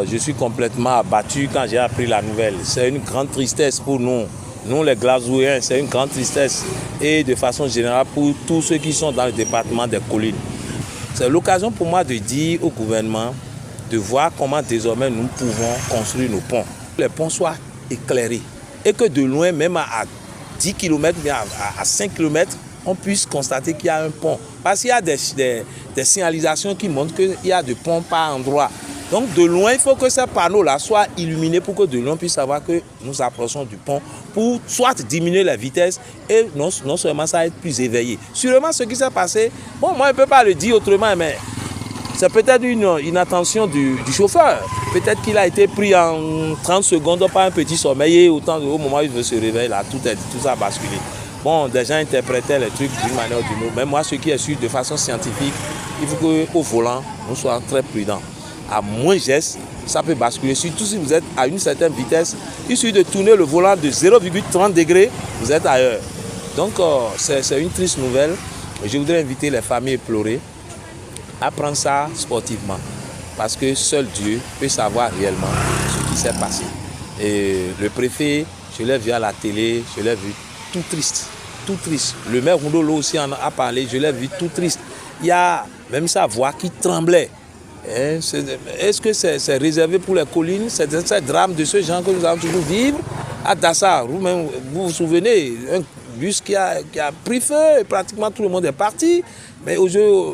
Je suis complètement abattu quand j'ai appris la nouvelle. C'est une grande tristesse pour nous. Nous, les Glazouéens, c'est une grande tristesse. Et de façon générale, pour tous ceux qui sont dans le département des collines. C'est l'occasion pour moi de dire au gouvernement de voir comment désormais nous pouvons construire nos ponts. Les ponts soient éclairés. Et que de loin, même à 10 km, à 5 km, on puisse constater qu'il y a un pont. Parce qu'il y a des signalisations qui montrent qu'il y a des ponts par endroit. Donc de loin, il faut que ces panneaux-là soient illuminés pour que de loin on puisse savoir que nous approchons du pont pour soit diminuer la vitesse et non seulement ça être plus éveillé. Sûrement ce qui s'est passé, bon moi je ne peux pas le dire autrement, mais c'est peut-être une attention du chauffeur. Peut-être qu'il a été pris en 30 secondes par un petit sommeil et au moment où il veut se réveiller, là, tout ça a basculé. Bon, des gens interprétaient les trucs d'une manière ou d'une autre. Mais moi, ce qui est sûr, de façon scientifique, il faut qu'au volant, nous soyons très prudents. À moins geste, ça peut basculer. Surtout si vous êtes à une certaine vitesse, il suffit de tourner le volant de 0,30 degrés, vous êtes ailleurs. Donc, c'est une triste nouvelle. Je voudrais inviter les familles éplorées à prendre ça sportivement. Parce que seul Dieu peut savoir réellement ce qui s'est passé. Et le préfet, je l'ai vu à la télé, je l'ai vu tout triste. Tout triste. Le maire Roundolo aussi en a parlé, je l'ai vu tout triste. Il y a même sa voix qui tremblait. Est-ce que c'est réservé pour les collines? C'est un drame de ce genre que nous allons toujours vivre à Dassar. Vous vous souvenez, un bus qui a pris feu, et pratiquement tout le monde est parti. Mais au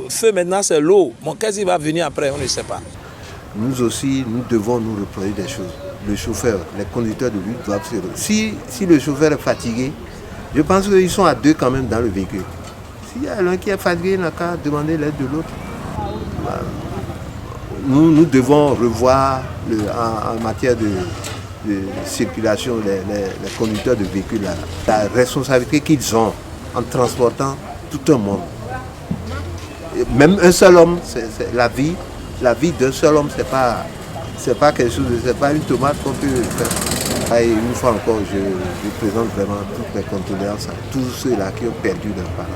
feu maintenant c'est l'eau. Bon, qu'est-ce qui va venir après? On ne sait pas. Nous aussi, nous devons nous reprocher des choses. Le chauffeur, les conducteurs de bus doivent se... Si le chauffeur est fatigué, je pense qu'ils sont à deux quand même dans le véhicule. S'il y a l'un qui est fatigué, il n'a qu'à demander l'aide de l'autre. Nous devons revoir en matière de circulation les conducteurs de véhicules, la responsabilité qu'ils ont en transportant tout un monde. Même un seul homme, c'est la vie d'un seul homme, c'est pas quelque chose, c'est pas une tomate qu'on peut faire. Et une fois encore, je présente vraiment toutes mes condoléances à tous ceux-là qui ont perdu leurs parents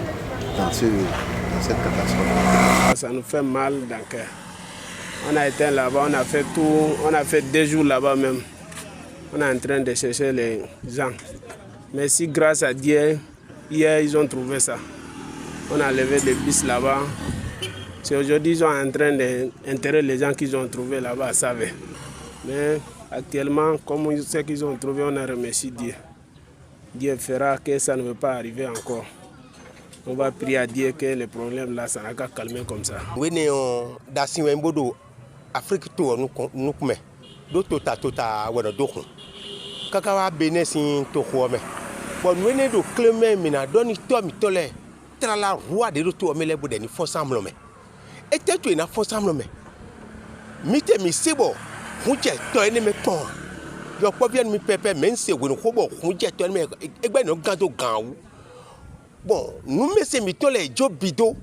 dans cette catastrophe. Ça nous fait mal dans le cœur. On a été là-bas, on a fait tout, on a fait 2 jours là-bas même. On est en train de chercher les gens. Mais si grâce à Dieu, hier ils ont trouvé ça. On a levé des bus là-bas. C'est aujourd'hui ils sont en train d'enterrer les gens qu'ils ont trouvés là-bas à Savé. Mais actuellement, comme on sait qu'ils ont trouvé, on a remercié Dieu. Dieu fera que ça ne va pas arriver encore. On va prier à Dieu que les problèmes là, ça n'a qu'à calmer comme ça. Oui, dans Afrique tout nous comme d'autres tota voilà donc kakawa benesin to khome bon nous ne do clément mina doni to mi tole trala roi de to mele bo de ni ensemble mais et tu na ensemble mais mite mi sebo hunje to ene me ton yo po bien mi pepe men se wo ko bo hunje to me egbe no ganto gan bon nous me se mi tole jo bido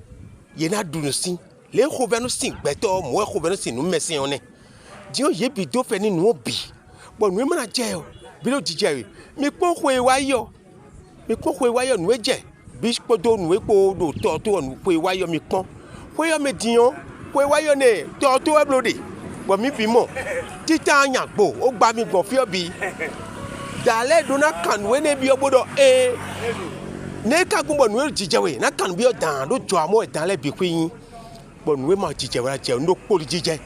ye na dunusin les gouverneurs sing beto moi gouverneurs sing nous messi on est Dieu ye bido fe ni no bi bon nous mana je bilo jije mi po ko e wayo nu eje bi podo nu epo do to nu ko e wayo mi pon ko yo me diyan ko e wayo ne to e blode bon mi bi mo tita anya gbo o gba mi gbon fi obi dale do na kan we ne bi obodo ne ka gun bon nu jije we na kan bi o dan do jo amo e dan le bi kwin bon nous ma jije wa je no poli jije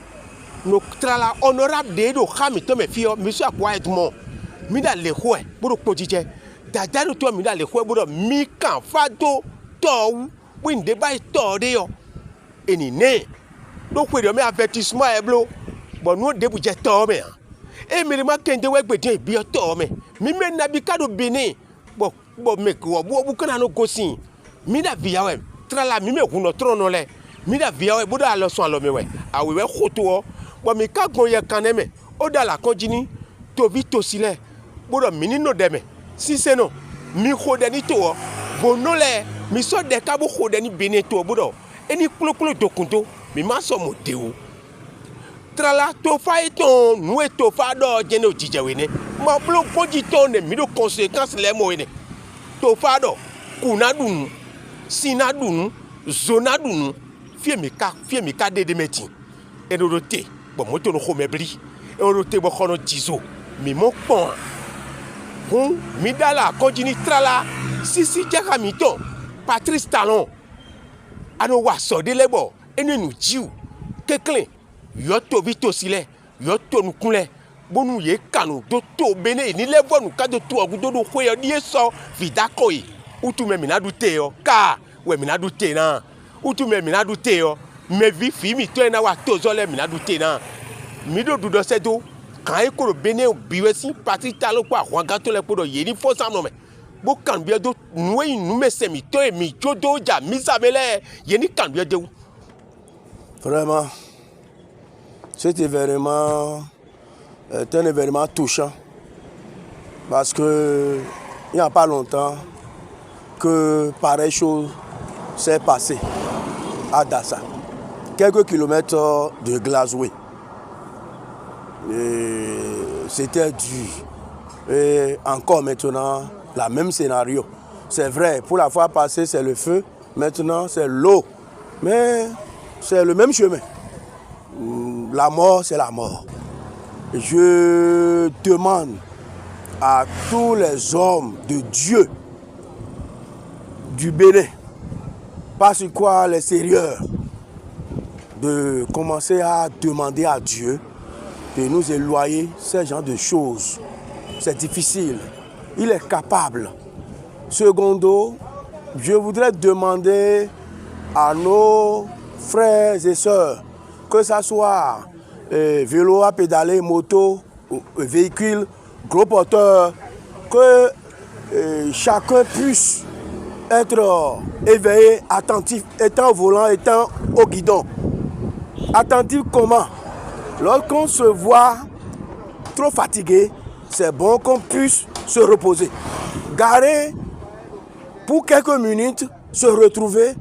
no trala honorable de do khami to me fio monsieur akwa edmo mi da le ho e buru po jije dadaru to mi da le ho e buru mi kan fado to win de by to de yo eni ne do kwe de me avertissement e blo bon no de bu je to me e mi ma kende we gbede bi to me mi me na bi kado bini bo me ko bu kana no gosin mi da via we trala mi me huno trono le mi da via we bodo alo so alo me we awe we khoto o bo mi ka gon ye kaneme o da la konjini to vi to sile bodo mi ni no deme si se no mi khode ni to o bono le mi so de ka bo khode ni bene to bodo eni kloklo dokunto mi ma so mo de o trala to fa eton nu e to fa do je ne ojije we ne mo blo poji to ne mi do conséquence le mo ne to fa do kuna dunu sina dunu zona dunu fiemi ka de metin e do te bon moto no khomebli eurote bokono jizo mi mo pon hun mi dala konjini trala sisi jaka mi ton Patrice Talon ano wa so de lebo enenu jiu keklen yo to bi to sile yo to nu kunle bonu ye kanu do to bene ni lebo nu ka do to ogudo do ko yo die so vidako yi utu me minadu te yo ka we minadu te na utu me minadu te yo me vi fi mi to na wa to zo le minadu te na mi do du do se do kan e ko bene biwe si Patrice Talon ko àwọn ga to le podo ye ni fo sam no me bo kan bi do nu e nu me se mi to e mi jodo ja mi samele ye ni kan bi de. Vraiment, cet événement est un événement touchant parce que il n'y a pas longtemps que pareille chose s'est passée à Dassa, quelques kilomètres de Glasgow. C'était dur. Et encore maintenant, le même scénario. C'est vrai, pour la fois passée, c'est le feu, maintenant c'est l'eau. Mais c'est le même chemin. La mort, c'est la mort. Je demande à tous les hommes de Dieu du Bénin, pas sur quoi l'extérieur, de commencer à demander à Dieu de nous éloigner ce genre de choses. C'est difficile. Il est capable. Secondo, je voudrais demander à nos frères et sœurs, que ce soit vélo à pédaler, moto, véhicule, gros porteur, que chacun puisse être éveillé, attentif, étant au volant, étant au guidon. Attentif comment? Lorsqu'on se voit trop fatigué, c'est bon qu'on puisse se reposer. Garer pour quelques minutes, se retrouver,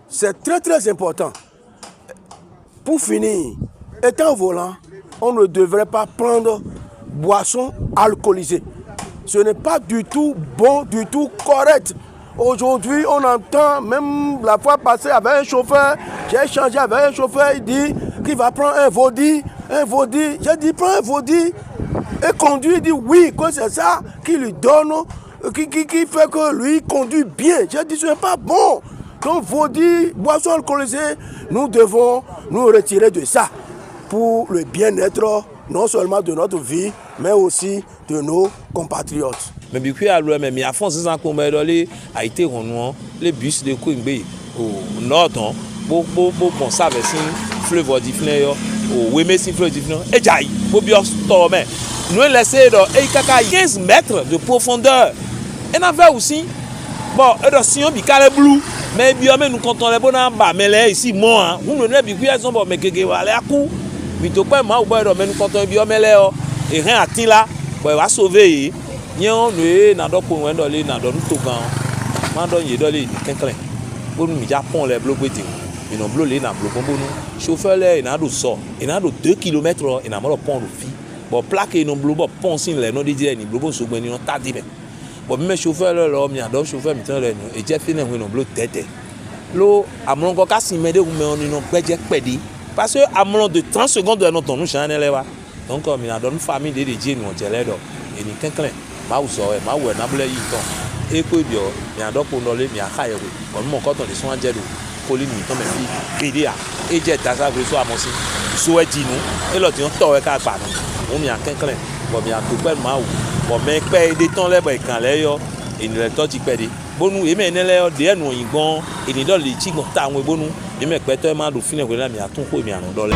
c'est très très important. Pour finir, étant au volant, on ne devrait pas prendre boisson alcoolisée. Ce n'est pas du tout bon, du tout correct. Aujourd'hui, on entend, même la fois passée avec un chauffeur, j'ai échangé avec un chauffeur, il dit qu'il va prendre un Vaudi. J'ai dit, prends un Vaudi et conduit. Il dit oui, que c'est ça qui lui donne, qui fait que lui conduit bien. J'ai dit, ce n'est pas bon. Donc, Vaudi, boisson alcoolisée, nous devons nous retirer de ça pour le bien-être, non seulement de notre vie, mais aussi de nos compatriotes. Mais depuis à l'ouest, mais à fond, c'est ça qu'on a été renouant les bus de Kouimbe au nord, pour ça, avec un fleuve ordinaire, au Wemessi fleuve ordinaire, et Jaï, pour bien stormer. Nous laissons 15 mètres de profondeur. Et on avait aussi, bon, si on a bleu, mais bien, nous comptons les bonnes bas, mais là, ici, moi, nous ne sommes pas sont bon, mais que aller à coup, mais tu peux moi, mais nous comptons bien, mais là, et rien à ti là, on va sauver. Nous n'avons pas de dans les Togan, nous les Quinquelin. Pour nous, Japon, les blocs, ils n'ont bloqué dans le bloc. Chauffeur, il a 2 km, il a mal au pont de fille. Bon, plaque, ils n'ont bloqué, pont, si les non dédiés, ils bloquent sur le tadi. Bon, même chauffeur, il y a d'autres chauffeurs, et j'ai fait un bloc tête. L'eau, à mon cas, si m'aider, vous m'en pédi. Parce que à mon de 30 secondes de notre nous change là. Donc, il y a une famille dédiée, nous, on et nous, Quinquelin. Ma ou sowe ma ou na bla yi ton e ko bi o mi ado ko no le mi aka ye we on mo ko ton de so anje do ko li mi ton me fi kede a e je ta sa gbe so amosi so e di nu e lo ti on to e ka pa nu o mi Quinquelin bo mi to pe ma ou bo me pe de ton le bo ikan le yo e ni le to ti pe de bonu e me ne le de enu oyingbon e ni do le ti gbon ta àwọn ebonu e me pe to e ma do fine we la mi atun ko mi arun do le.